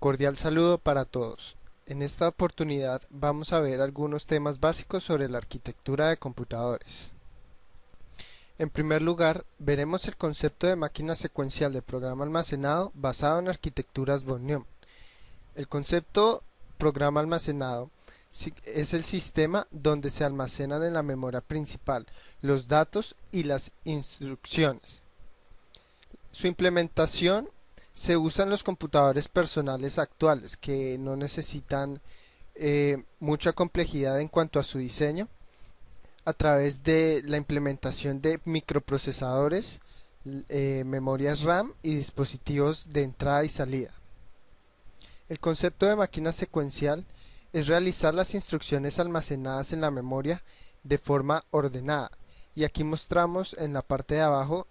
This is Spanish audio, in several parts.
cordial saludo para todos. En esta oportunidad vamos a ver algunos temas básicos sobre la arquitectura de computadores. En primer lugar, veremos el concepto de máquina secuencial de programa almacenado basado en arquitecturas von Neumann. El concepto programa almacenado es el sistema donde se almacenan en la memoria principal los datos y las instrucciones. Su implementación se usa en los computadores personales actuales que no necesitan mucha complejidad en cuanto a su diseño, a través de la implementación de microprocesadores, memorias RAM y dispositivos de entrada y salida. El concepto de máquina secuencial es realizar las instrucciones almacenadas en la memoria de forma ordenada, y aquí mostramos en la parte de abajo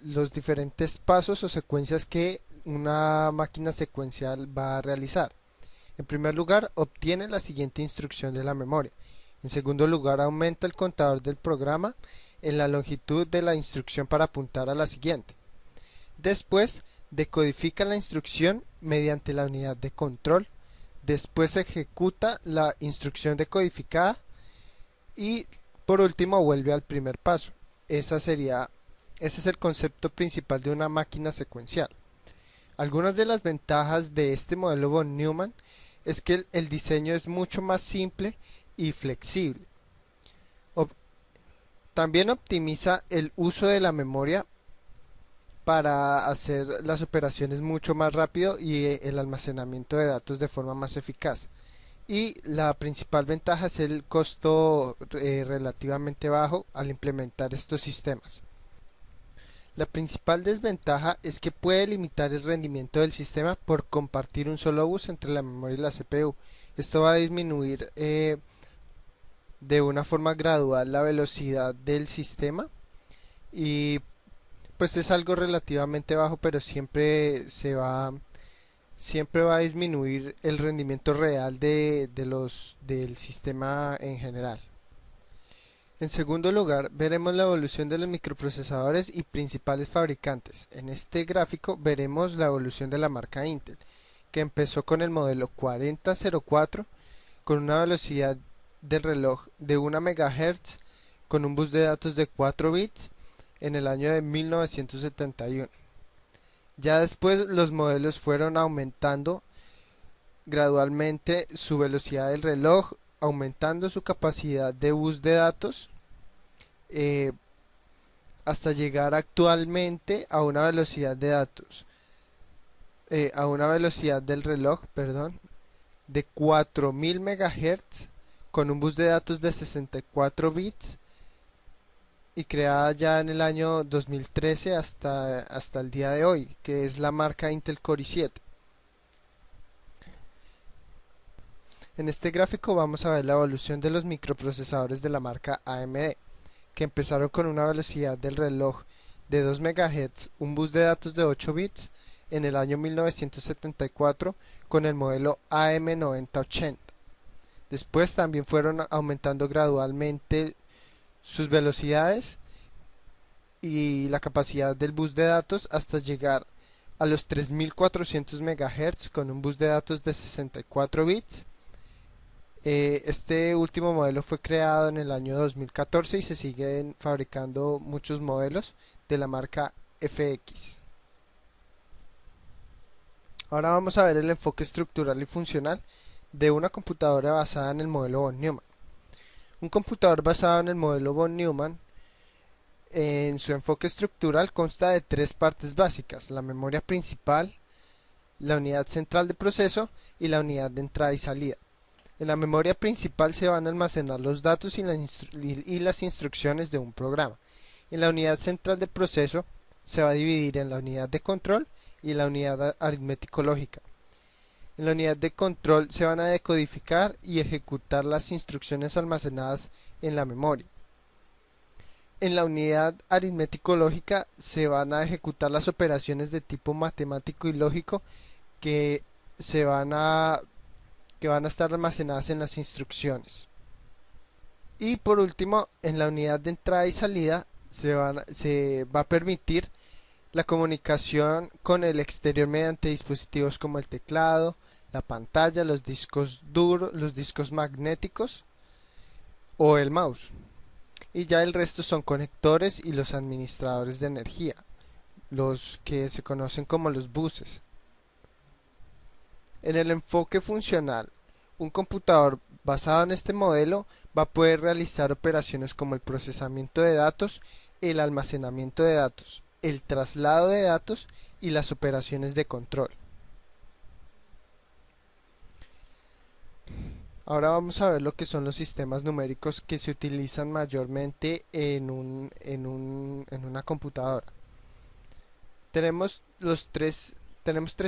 los diferentes pasos o secuencias que una máquina secuencial va a realizar. En primer lugar, obtiene la siguiente instrucción de la memoria. En segundo lugar, aumenta el contador del programa en la longitud de la instrucción para apuntar a la siguiente. Después, decodifica la instrucción mediante la unidad de control. Después ejecuta la instrucción decodificada y por último vuelve al primer paso. Ese es el concepto principal de una máquina secuencial. Algunas de las ventajas de este modelo von Neumann es que el diseño es mucho más simple y flexible. También optimiza el uso de la memoria para hacer las operaciones mucho más rápido y el almacenamiento de datos de forma más eficaz. Y la principal ventaja es el costo relativamente bajo al implementar estos sistemas. La principal desventaja es que puede limitar el rendimiento del sistema por compartir un solo bus entre la memoria y la CPU. Esto va a disminuir de una forma gradual la velocidad del sistema y pues es algo relativamente bajo, pero siempre va a disminuir el rendimiento real del sistema en general. En segundo lugar, veremos la evolución de los microprocesadores y principales fabricantes. En este gráfico veremos la evolución de la marca Intel, que empezó con el modelo 4004 con una velocidad del reloj de 1 MHz con un bus de datos de 4 bits en el año de 1971. Ya después los modelos fueron aumentando gradualmente su velocidad del reloj, aumentando su capacidad de bus de datos hasta llegar actualmente a una velocidad de datos a una velocidad del reloj, de 4000 MHz con un bus de datos de 64 bits y creada ya en el año 2013 hasta el día de hoy, que es la marca Intel Core i7. En este gráfico vamos a ver la evolución de los microprocesadores de la marca AMD, que empezaron con una velocidad del reloj de 2 MHz, un bus de datos de 8 bits en el año 1974 con el modelo AM9080. Después también fueron aumentando gradualmente sus velocidades y la capacidad del bus de datos hasta llegar a los 3400 MHz con un bus de datos de 64 bits. Este último modelo fue creado en el año 2014 y se siguen fabricando muchos modelos de la marca FX. Ahora vamos a ver el enfoque estructural y funcional de una computadora basada en el modelo von Neumann. Un computador basado en el modelo von Neumann en su enfoque estructural consta de tres partes básicas: la memoria principal, la unidad central de proceso y la unidad de entrada y salida. En la memoria principal se van a almacenar los datos y las instrucciones de un programa. En la unidad central de proceso se va a dividir en la unidad de control y la unidad aritmético-lógica. En la unidad de control se van a decodificar y ejecutar las instrucciones almacenadas en la memoria. En la unidad aritmético-lógica se van a ejecutar las operaciones de tipo matemático y lógico que van a estar almacenadas en las instrucciones. Y por último, en la unidad de entrada y salida se va a permitir La comunicación con el exterior mediante dispositivos como el teclado, la pantalla, los discos duros, los discos magnéticos o el mouse. Y ya el resto son conectores y los administradores de energía, los que se conocen como los buses. En el enfoque funcional, un computador basado en este modelo va a poder realizar operaciones como el procesamiento de datos, el almacenamiento de datos, el traslado de datos y las operaciones de control. Ahora vamos a ver lo que son los sistemas numéricos que se utilizan mayormente en una computadora. Tenemos tres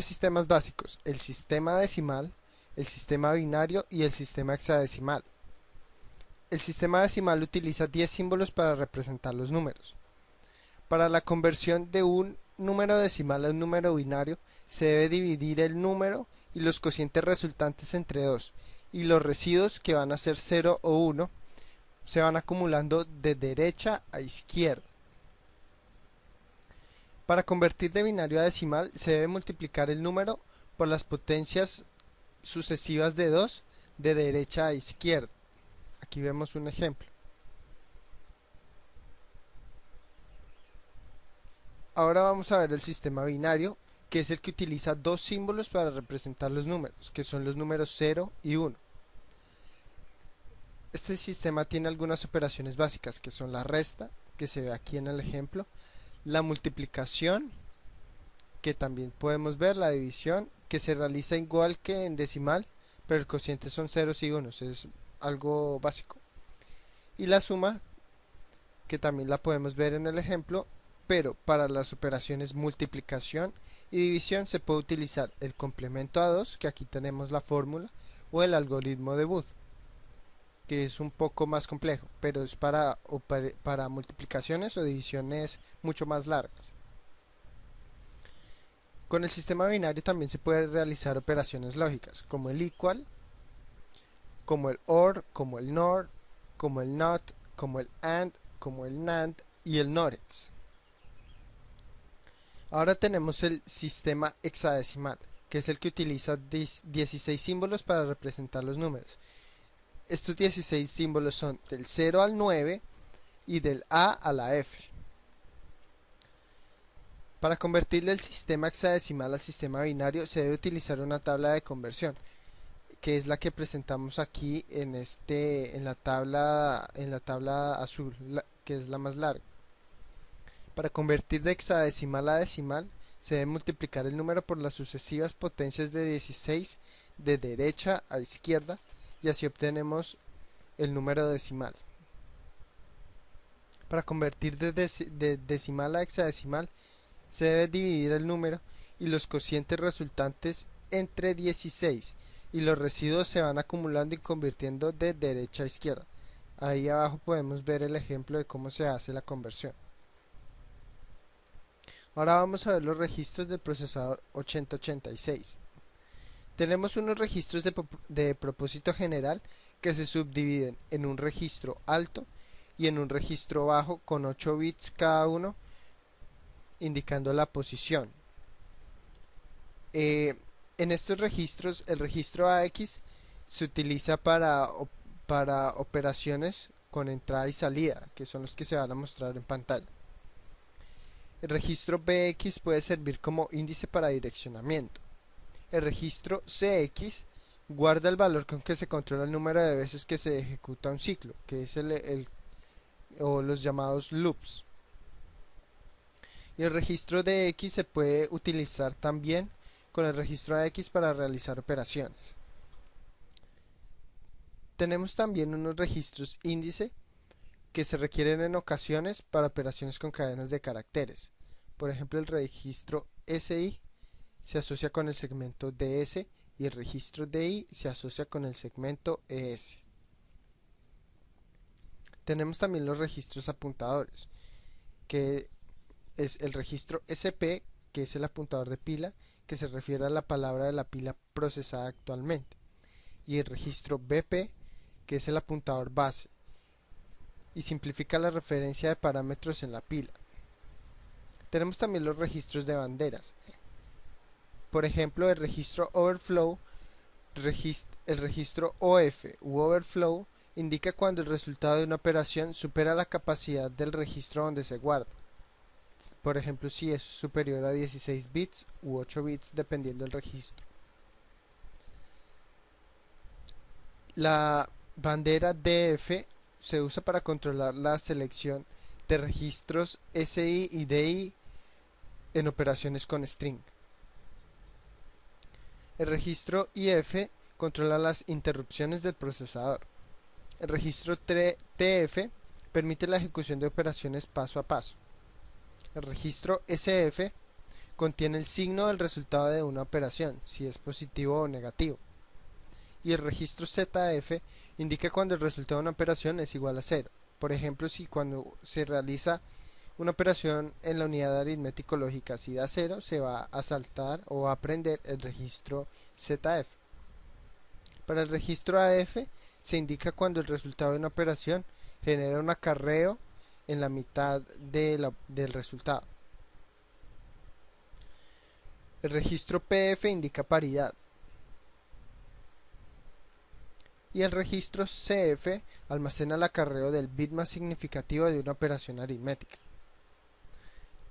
sistemas básicos: el sistema decimal, el sistema binario y el sistema hexadecimal. El sistema decimal utiliza 10 símbolos para representar los números. Para la conversión de un número decimal a un número binario, se debe dividir el número y los cocientes resultantes entre 2, y los residuos, que van a ser 0 o 1, se van acumulando de derecha a izquierda. Para convertir de binario a decimal, se debe multiplicar el número por las potencias sucesivas de 2 de derecha a izquierda. Aquí vemos un ejemplo. Ahora vamos a ver el sistema binario, que es el que utiliza dos símbolos para representar los números, que son los números 0 y 1. Este sistema tiene algunas operaciones básicas, que son la resta, que se ve aquí en el ejemplo, la multiplicación, que también podemos ver, la división, que se realiza igual que en decimal, pero el cociente son ceros y unos, es algo básico. Y la suma, que también la podemos ver en el ejemplo, pero para las operaciones multiplicación y división se puede utilizar el complemento a 2, que aquí tenemos la fórmula, o el algoritmo de Booth, que es un poco más complejo, pero es para multiplicaciones o divisiones mucho más largas. Con el sistema binario también se puede realizar operaciones lógicas, como el equal, como el or, como el nor, como el not, como el and, como el NAND y el NOREX. Ahora tenemos el sistema hexadecimal, que es el que utiliza 16 símbolos para representar los números. Estos 16 símbolos son del 0 al 9 y del A a la F. Para convertirle el sistema hexadecimal al sistema binario se debe utilizar una tabla de conversión, que es la que presentamos aquí en la tabla azul, que es la más larga. Para convertir de hexadecimal a decimal, se debe multiplicar el número por las sucesivas potencias de 16 de derecha a izquierda, y así obtenemos el número decimal. Para convertir de decimal a hexadecimal, se debe dividir el número y los cocientes resultantes entre 16, y los residuos se van acumulando y convirtiendo de derecha a izquierda. Ahí abajo podemos ver el ejemplo de cómo se hace la conversión. Ahora vamos a ver los registros del procesador 8086. Tenemos unos registros de propósito general que se subdividen en un registro alto y en un registro bajo con 8 bits cada uno, indicando la posición. En estos registros, el registro AX se utiliza para operaciones con entrada y salida, que son los que se van a mostrar en pantalla. El registro BX puede servir como índice para direccionamiento. El registro CX guarda el valor con que se controla el número de veces que se ejecuta un ciclo, que es o los llamados loops. Y el registro DX se puede utilizar también con el registro AX para realizar operaciones. Tenemos también unos registros índice que se requieren en ocasiones para operaciones con cadenas de caracteres. Por ejemplo, el registro SI se asocia con el segmento DS y el registro DI se asocia con el segmento ES. Tenemos también los registros apuntadores, que es el registro SP, que es el apuntador de pila, que se refiere a la palabra de la pila procesada actualmente, y el registro BP, que es el apuntador base, y simplifica la referencia de parámetros en la pila. Tenemos también los registros de banderas. Por ejemplo, el registro overflow, el registro OF u overflow indica cuando el resultado de una operación supera la capacidad del registro donde se guarda. Por ejemplo, si es superior a 16 bits u 8 bits dependiendo del registro. La bandera DF se usa para controlar la selección de registros SI y DI en operaciones con string. El registro IF controla las interrupciones del procesador. El registro TF permite la ejecución de operaciones paso a paso. El registro SF contiene el signo del resultado de una operación, si es positivo o negativo. Y el registro ZF indica cuando el resultado de una operación es igual a 0. Por ejemplo, si cuando se realiza una operación en la unidad aritmético lógica si da 0, se va a saltar o a prender el registro ZF. Para el registro AF se indica cuando el resultado de una operación genera un acarreo en la mitad del resultado. El registro PF indica paridad. Y el registro CF almacena el acarreo del bit más significativo de una operación aritmética.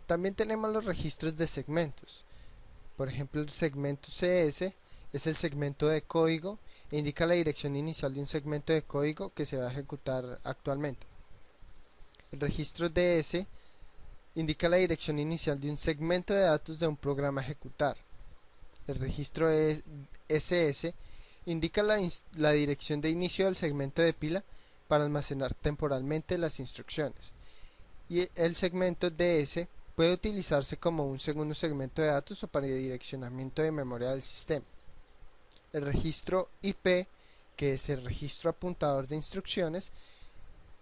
También tenemos los registros de segmentos. Por ejemplo, el segmento CS es el segmento de código e indica la dirección inicial de un segmento de código que se va a ejecutar actualmente. El registro DS indica la dirección inicial de un segmento de datos de un programa a ejecutar. El registro SS indica la dirección de inicio del segmento de pila para almacenar temporalmente las instrucciones. Y el segmento DS puede utilizarse como un segundo segmento de datos o para direccionamiento de memoria del sistema. El registro IP, que es el registro apuntador de instrucciones,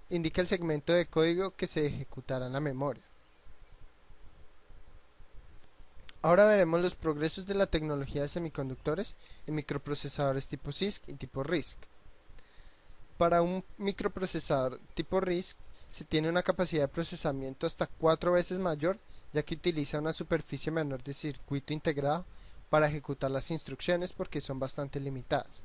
indica el segmento de código que se ejecutará en la memoria. Ahora veremos los progresos de la tecnología de semiconductores en microprocesadores tipo CISC y tipo RISC. Para un microprocesador tipo RISC se tiene una capacidad de procesamiento hasta 4 veces mayor, ya que utiliza una superficie menor de circuito integrado para ejecutar las instrucciones porque son bastante limitadas.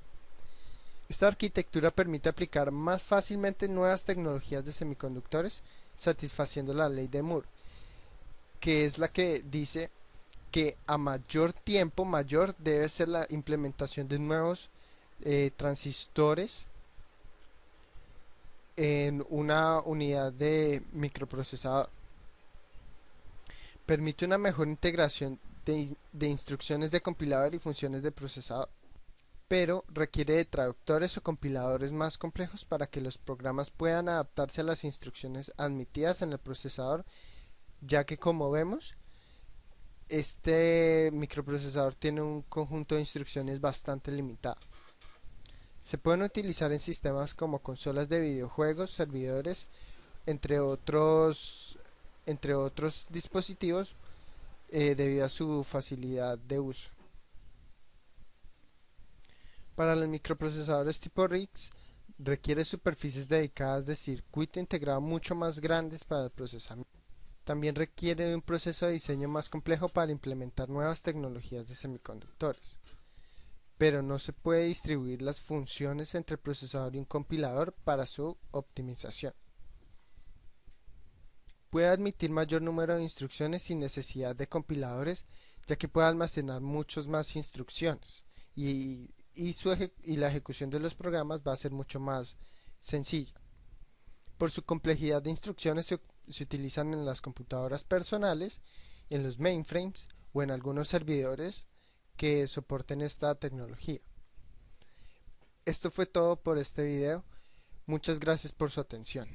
Esta arquitectura permite aplicar más fácilmente nuevas tecnologías de semiconductores, satisfaciendo la ley de Moore, que es la que dice que a mayor tiempo mayor debe ser la implementación de nuevos transistores en una unidad de microprocesador. Permite una mejor integración de instrucciones de compilador y funciones de procesador, pero requiere de traductores o compiladores más complejos para que los programas puedan adaptarse a las instrucciones admitidas en el procesador, ya que, como vemos, este microprocesador tiene un conjunto de instrucciones bastante limitado. Se pueden utilizar en sistemas como consolas de videojuegos, servidores, entre otros dispositivos, debido a su facilidad de uso. Para los microprocesadores tipo RISC requiere superficies dedicadas de circuito integrado mucho más grandes para el procesamiento. También requiere de un proceso de diseño más complejo para implementar nuevas tecnologías de semiconductores. Pero no se puede distribuir las funciones entre el procesador y un compilador para su optimización. Puede admitir mayor número de instrucciones sin necesidad de compiladores, ya que puede almacenar muchas más instrucciones y la ejecución de los programas va a ser mucho más sencilla. Por su complejidad de instrucciones se utilizan en las computadoras personales, en los mainframes o en algunos servidores que soporten esta tecnología. Esto fue todo por este video. Muchas gracias por su atención.